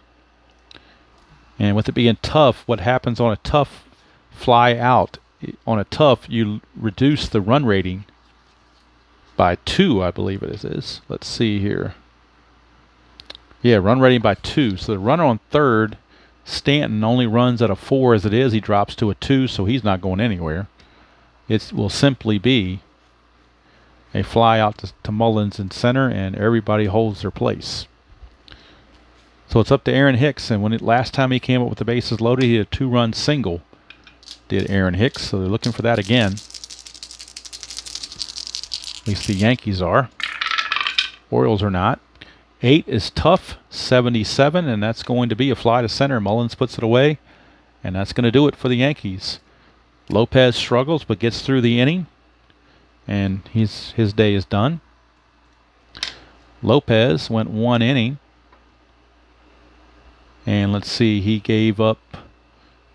And with it being tough, what happens on a tough fly out? On a tough, you reduce the run rating by 2, I believe it is. Let's see here. Yeah, run rating by 2. So the runner on third, Stanton, only runs at a 4 as it is. He drops to a 2, so he's not going anywhere. It will simply be a fly out to Mullins in center, and everybody holds their place. So it's up to Aaron Hicks, and last time he came up with the bases loaded, he had a 2-run single. Did Aaron Hicks, so they're looking for that again. At least the Yankees are. Orioles are not. 8 is tough, 77, and that's going to be a fly to center. Mullins puts it away, and that's going to do it for the Yankees. Lopez struggles but gets through the inning, and his day is done. Lopez went 1 inning, and let's see, he gave up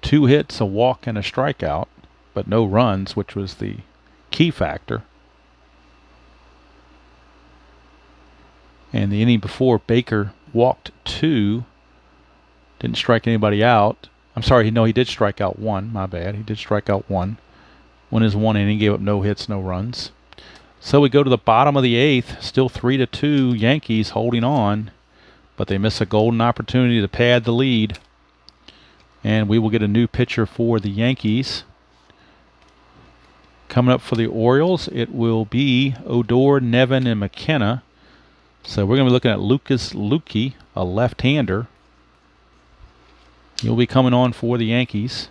2 hits, a walk, and a strikeout, but no runs, which was the key factor. And the inning before, Baker walked 2, didn't strike anybody out. I'm sorry, no, he did strike out 1. My bad. He did strike out 1. Won his 1 inning, gave up no hits, no runs. So we go to the bottom of the 8th, still 3-2, Yankees holding on, but they miss a golden opportunity to pad the lead. And we will get a new pitcher for the Yankees. Coming up for the Orioles, it will be Odor, Nevin, and McKenna. So we're going to be looking at Lucas Luque, a left-hander. He'll be coming on for the Yankees.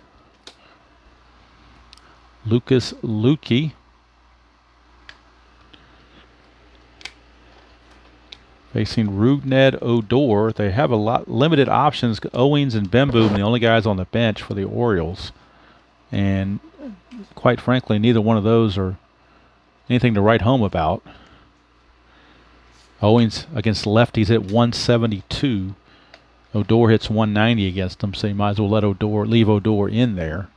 Lucas Luque. Facing Rougned Odor. They have a lot limited options. Owings and Bemboom, the only guys on the bench for the Orioles. And quite frankly, neither one of those are anything to write home about. Owings against lefties hit 172. Odor hits 190 against them, so you might as well leave Odor in there.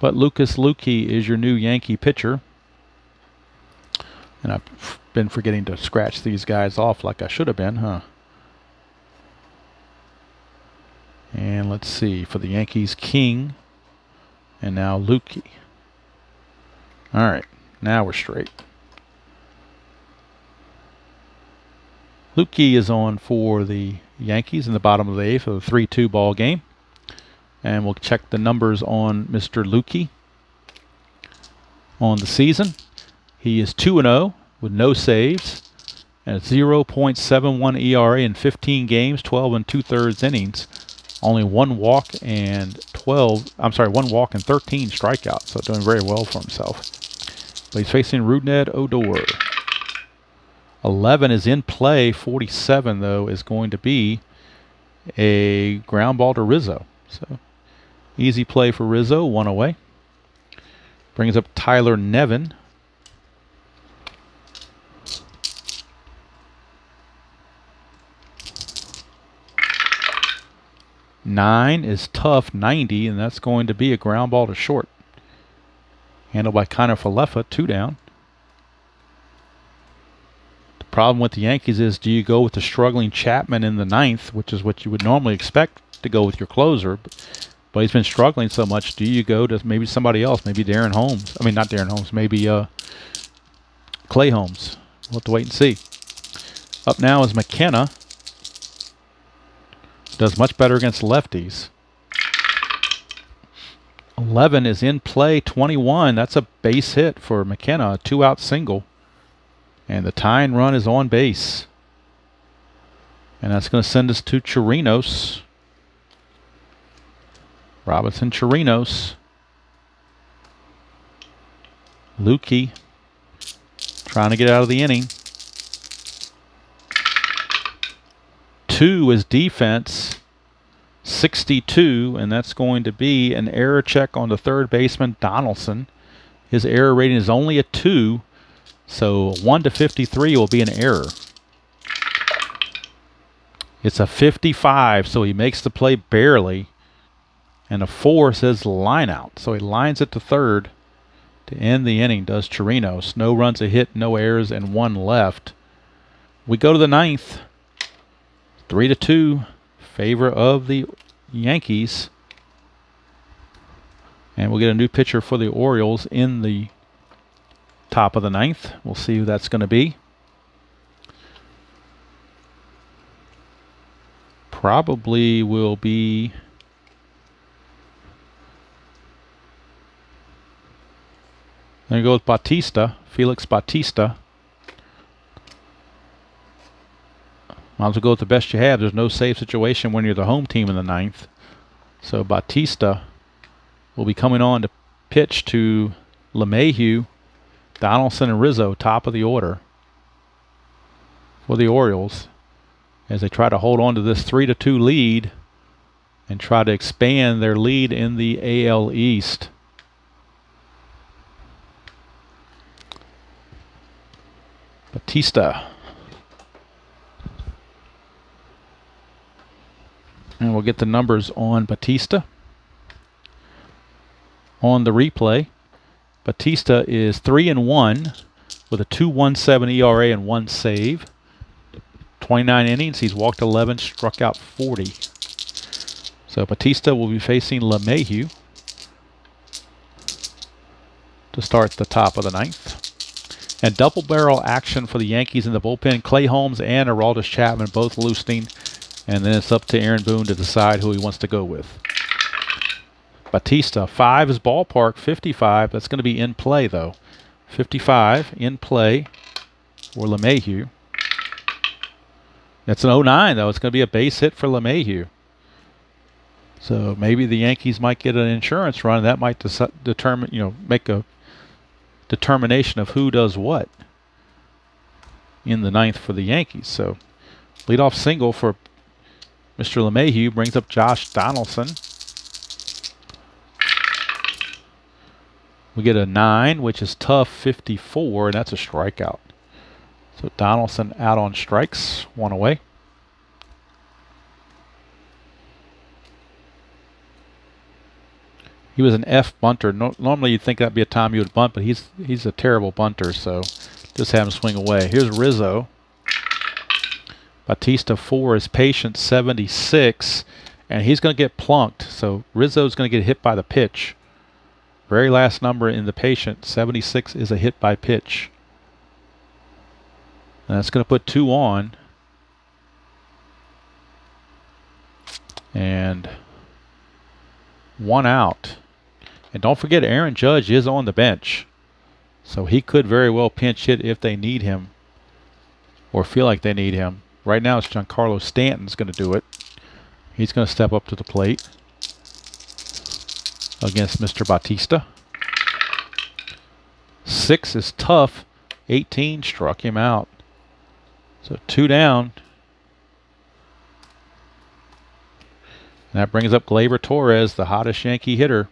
But Lucas Luque is your new Yankee pitcher. And I've been forgetting to scratch these guys off like I should have been, huh? And let's see, for the Yankees, King, and now Luque. All right, now we're straight. Luque is on for the Yankees in the bottom of the 8th of a 3-2 ball game. And we'll check the numbers on Mr. Luque on the season. He is 2-0 with no saves and a 0.71 ERA in 15 games, 12 2/3 innings. Only 1 walk and 13 strikeouts, so doing very well for himself. But he's facing Rougned Odor. 11 is in play. 47, though, is going to be a ground ball to Rizzo. So easy play for Rizzo, 1 away. Brings up Tyler Nevin. Nine is tough, 90, and that's going to be a ground ball to short. Handled by Connor Falefa, 2 down. The problem with the Yankees is, do you go with the struggling Chapman in the 9th, which is what you would normally expect to go with your closer, but he's been struggling so much. Do you go to maybe somebody else, maybe Darren Holmes? I mean, not Darren Holmes, maybe Clay Holmes. We'll have to wait and see. Up now is McKenna. Does much better against lefties. 11 is in play. 21, that's a base hit for McKenna, a 2-out single. And the tying run is on base. And that's going to send us to Chirinos. Robinson Chirinos. Lukey trying to get out of the inning. 2 is defense. 62, and that's going to be an error check on the third baseman, Donaldson. His error rating is only a 2, so 1 to 53 will be an error. It's a 55, so he makes the play barely. And a 4 says line out, so he lines it to third to end the inning, does Chirinos. No runs, a hit, no errors, and 1 left. We go to the 9th. 3-2, favor of the Yankees. And we'll get a new pitcher for the Orioles in the top of the 9th. We'll see who that's going to be. Probably will be there you go with Bautista, Felix Bautista. Might as well go with the best you have. There's no safe situation when you're the home team in the 9th. So Bautista will be coming on to pitch to LeMahieu, Donaldson, and Rizzo, top of the order for the Orioles, as they try to hold on to this 3-2 lead and try to expand their lead in the AL East. Bautista. And we'll get the numbers on Bautista. On the replay, Bautista is 3-1 with a 2.17 ERA and 1 save. 29 innings, he's walked 11, struck out 40. So Bautista will be facing LeMahieu to start the top of the 9th. And double barrel action for the Yankees in the bullpen. Clay Holmes and Aroldis Chapman both loosening. And then it's up to Aaron Boone to decide who he wants to go with. Bautista, 5 is ballpark, 55. That's going to be in play, though. 55 in play for LeMahieu. That's an 0-9, though. It's going to be a base hit for LeMahieu. So maybe the Yankees might get an insurance run. That might determine, make a determination of who does what in the 9th for the Yankees. So leadoff single for Mr. LeMahieu brings up Josh Donaldson. We get a 9, which is tough, 54, and that's a strikeout. So Donaldson out on strikes, 1 away. He was an F bunter. Normally you'd think that'd be a time you would bunt, but he's a terrible bunter, so just have him swing away. Here's Rizzo. Bautista 4 is patient, 76, and he's going to get plunked. So Rizzo's going to get hit by the pitch. Very last number in the patient, 76, is a hit by pitch. And that's going to put 2 on. And 1 out. And don't forget, Aaron Judge is on the bench. So he could very well pinch hit if they need him or feel like they need him. Right now it's Giancarlo Stanton's going to do it. He's going to step up to the plate against Mr. Bautista. 6 is tough. 18 struck him out. So 2 down. And that brings up Gleyber Torres, the hottest Yankee hitter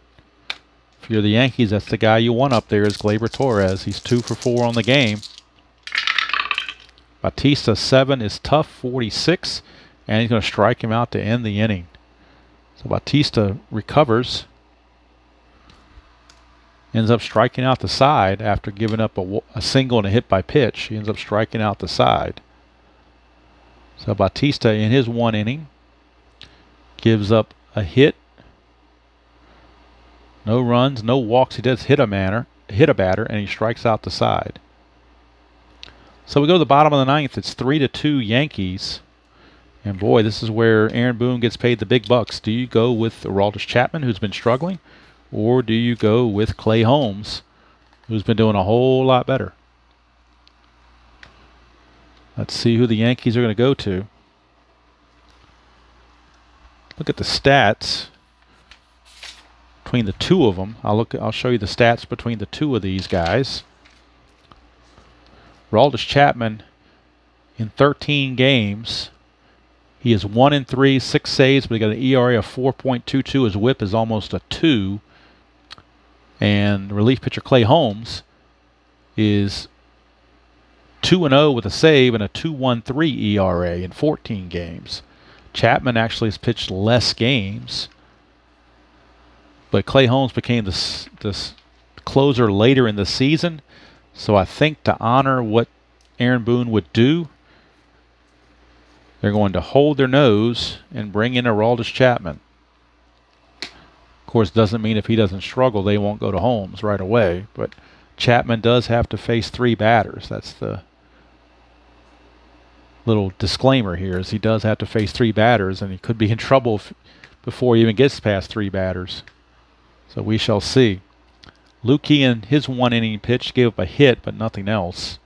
If you're the Yankees, that's the guy you want up there is Gleyber Torres. He's 2 for 4 on the game. Bautista 7 is tough, 46, and he's going to strike him out to end the inning. So Bautista recovers. Ends up striking out the side after giving up a single and a hit by pitch. He ends up striking out the side. So Bautista in his 1 inning gives up a hit, no runs, no walks. He does hit a batter, and he strikes out the side. So we go to the bottom of the 9th. It's 3-2 Yankees. And boy, this is where Aaron Boone gets paid the big bucks. Do you go with Aroldis Chapman, who's been struggling? Or do you go with Clay Holmes, who's been doing a whole lot better? Let's see who the Yankees are going to go to. Look at the stats between the two of them. I'll show you the stats between the two of these guys. Aroldis Chapman in 13 games. He is 1-3, 6 saves, but he got an ERA of 4.22. His WHIP is almost a 2. And relief pitcher Clay Holmes is 2-0 with a save and a 2.13 ERA in 14 games. Chapman actually has pitched less games, but Clay Holmes became this closer later in the season. So I think to honor what Aaron Boone would do, they're going to hold their nose and bring in Aroldis Chapman. Of course, doesn't mean if he doesn't struggle, they won't go to Holmes right away. But Chapman does have to face 3 batters. That's the little disclaimer here, is he does have to face 3 batters, and he could be in trouble before he even gets past 3 batters. So we shall see. Lukey in his 1 inning pitch gave up a hit, but nothing else.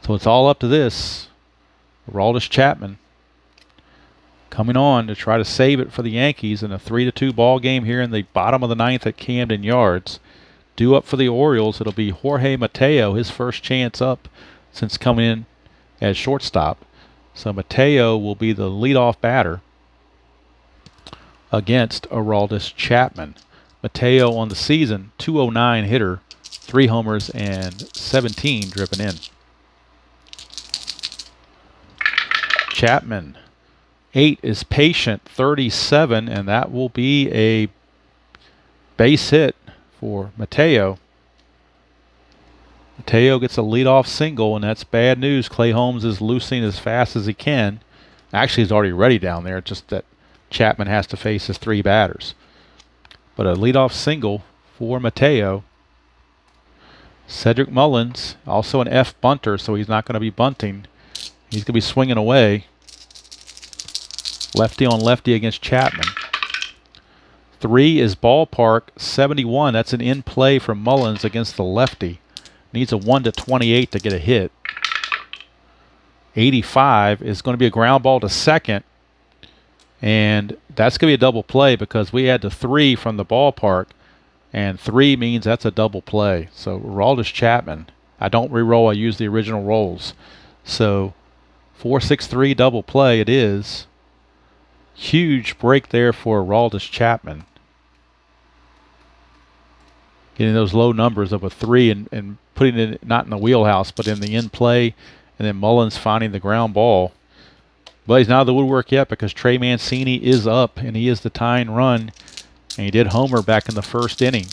So it's all up to this. Aroldis Chapman coming on to try to save it for the Yankees in a 3-2 ball game here in the bottom of the 9th at Camden Yards. Due up for the Orioles, it'll be Jorge Mateo, his first chance up since coming in as shortstop. So Mateo will be the leadoff batter against Aroldis Chapman. Mateo on the season, 209 hitter, 3 homers and 17 driven in. Chapman, 8 is patient, 37, and that will be a base hit for Mateo. Mateo gets a leadoff single, and that's bad news. Clay Holmes is loosing as fast as he can. Actually, he's already ready down there. It's just that Chapman has to face his 3 batters. But a leadoff single for Mateo. Cedric Mullins, also an F bunter, so he's not going to be bunting. He's going to be swinging away. Lefty on lefty against Chapman. 3 is ballpark, 71. That's an in play for Mullins against the lefty. Needs a 1-28 to get a hit. 85 is going to be a ground ball to second. And that's going to be a double play because we had the 3 from the ballpark. And 3 means that's a double play. So Aroldis Chapman. I don't re-roll. I use the original rolls. So 4-6-3 double play it is. Huge break there for Aroldis Chapman. Getting those low numbers of a 3 and putting it not in the wheelhouse but in the in play, and then Mullins finding the ground ball. But he's not out of the woodwork yet because Trey Mancini is up and he is the tying run, and he did homer back in the 1st inning.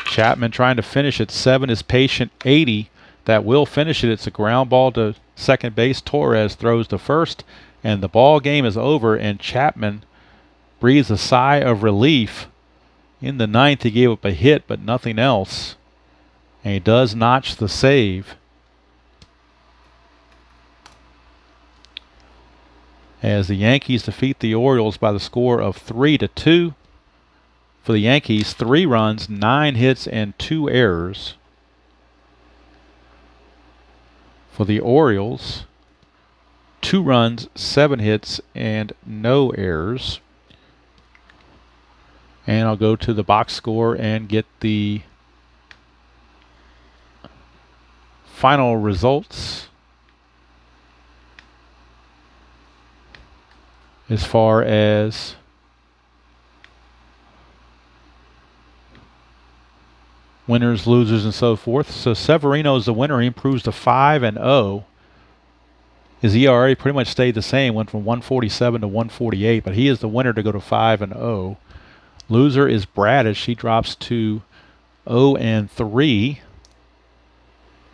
Chapman trying to finish it. 7 is patient, 80. That will finish it. It's a ground ball to second base. Torres throws to first, and the ball game is over, and Chapman breathes a sigh of relief. In the 9th, he gave up a hit, but nothing else. And he does notch the save. As the Yankees defeat the Orioles by the score of 3-2. For the Yankees, 3 runs, 9 hits, and 2 errors. For the Orioles, 2 runs, 7 hits, and no errors. And I'll go to the box score and get the final results as far as winners, losers, and so forth. So Severino is the winner. He improves to 5-0. His ERA pretty much stayed the same, went from 147 to 148, but he is the winner to go to 5-0. Loser is Bradish. He drops to 0-3,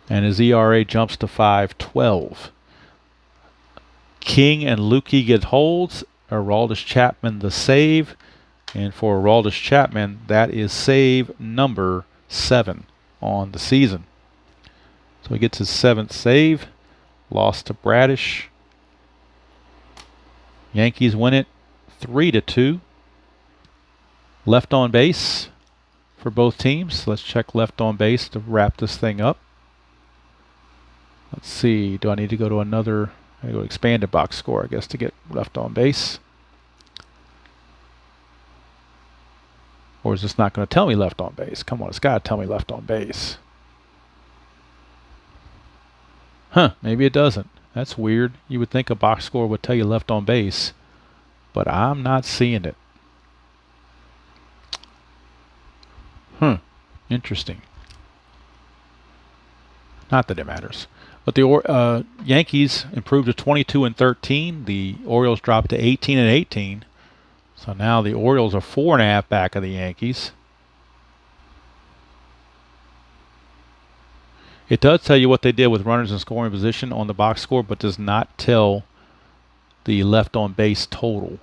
and his ERA jumps to 5.12. King and Lukey get holds. Aroldis Chapman the save. And for Aroldis Chapman, that is save number 7 on the season. So he gets his 7th save. Lost to Bradish. Yankees win it 3-2. Left on base for both teams. Let's check left on base to wrap this thing up. Let's see. Do I need to go to another? I go to expanded box score, I guess, to get left on base. Or is this not going to tell me left on base? Come on, it's got to tell me left on base. Huh, maybe it doesn't. That's weird. You would think a box score would tell you left on base, but I'm not seeing it. Interesting. Not that it matters. But the Yankees improved to 22-13. The Orioles dropped to 18-18. So now the Orioles are 4.5 back of the Yankees. It does tell you what they did with runners in scoring position on the box score, but does not tell the left on base total.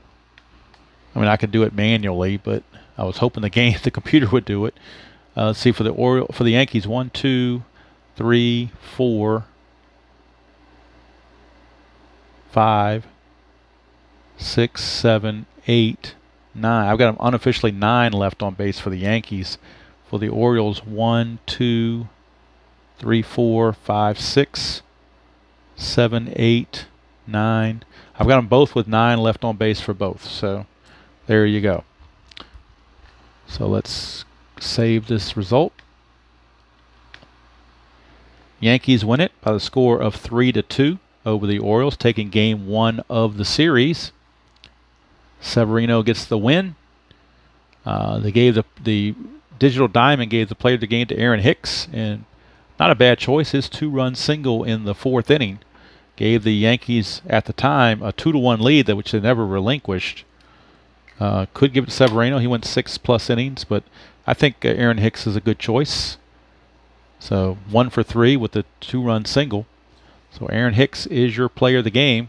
I mean, I could do it manually, but I was hoping the computer would do it. Let's see, for the Yankees, 1, 2, 3, 4, 5, 6, 7, 8, 9. I've got unofficially 9 left on base for the Yankees. For the Orioles, 1, 2, 3, 4, 5, 6, 7, 8, 9. I've got them both with 9 left on base for both. So there you go. So let's save this result. Yankees win it by the score of 3-2 over the Orioles, taking game 1 of the series. Severino gets the win. They gave the Digital Diamond gave the player of the game to Aaron Hicks, and not a bad choice. His 2-run single in the 4th inning gave the Yankees at the time a 2-1 lead, which they never relinquished. Could give it to Severino. He went 6+ innings, but I think Aaron Hicks is a good choice. So 1 for 3 with the 2-run single. So Aaron Hicks is your player of the game.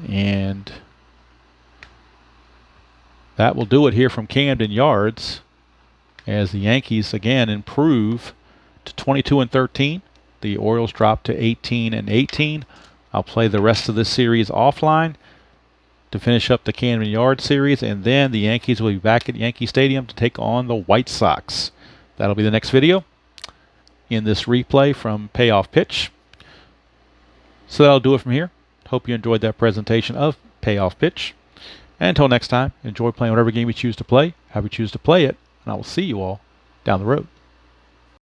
And that will do it here from Camden Yards, as the Yankees again improve to 22-13. The Orioles drop to 18-18. I'll play the rest of this series offline to finish up the Camden Yards series, and then the Yankees will be back at Yankee Stadium to take on the White Sox. That'll be the next video in this replay from Payoff Pitch. So that'll do it from here. Hope you enjoyed that presentation of Payoff Pitch. And until next time, enjoy playing whatever game you choose to play, how you choose to play it, and I will see you all down the road.